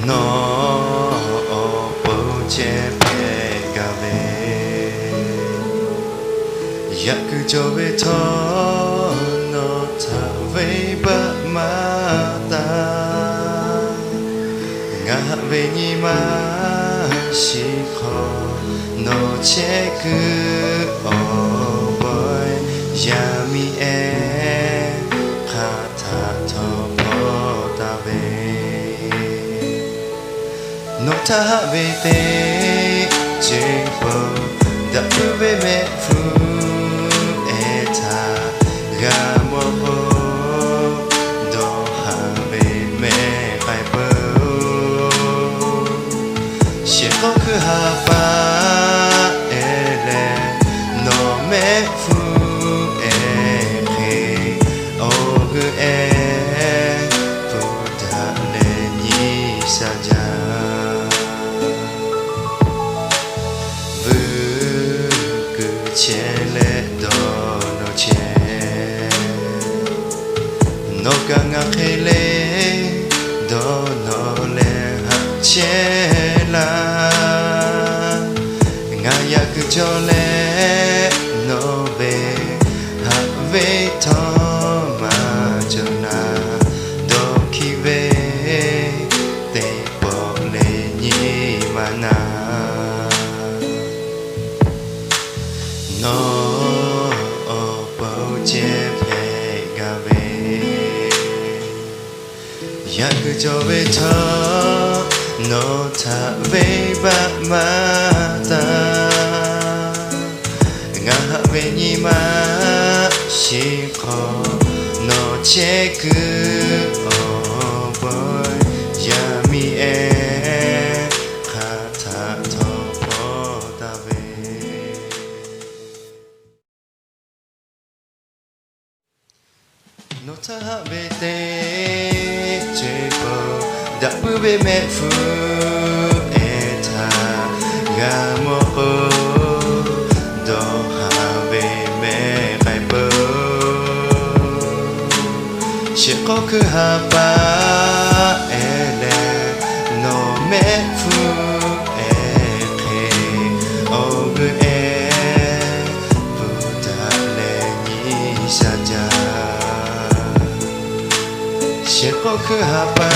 No poche pegave yak jobe to no tave ba mata nga ve ni ma shiko no cheku oh boy yami e kata to potave no tabete chepo da ube me fu eta gamo do habe me kaipo shikoku hapa ele no me fu e ogu e podale ni saja Chele dono che no kanga khele dono le chela nga yak jole no be ha ve to ma jona do ki ve te po le ni mana No poche pegave yak jobe to no tave ba mata nga ve ni ma shiko no cheku oh boy yami e kata to potave No tabete chepo da ube me fu eta gamo do habe me kaipo shikoku hapa ele no me fu eke ogu e budale ni saja shikoku hapa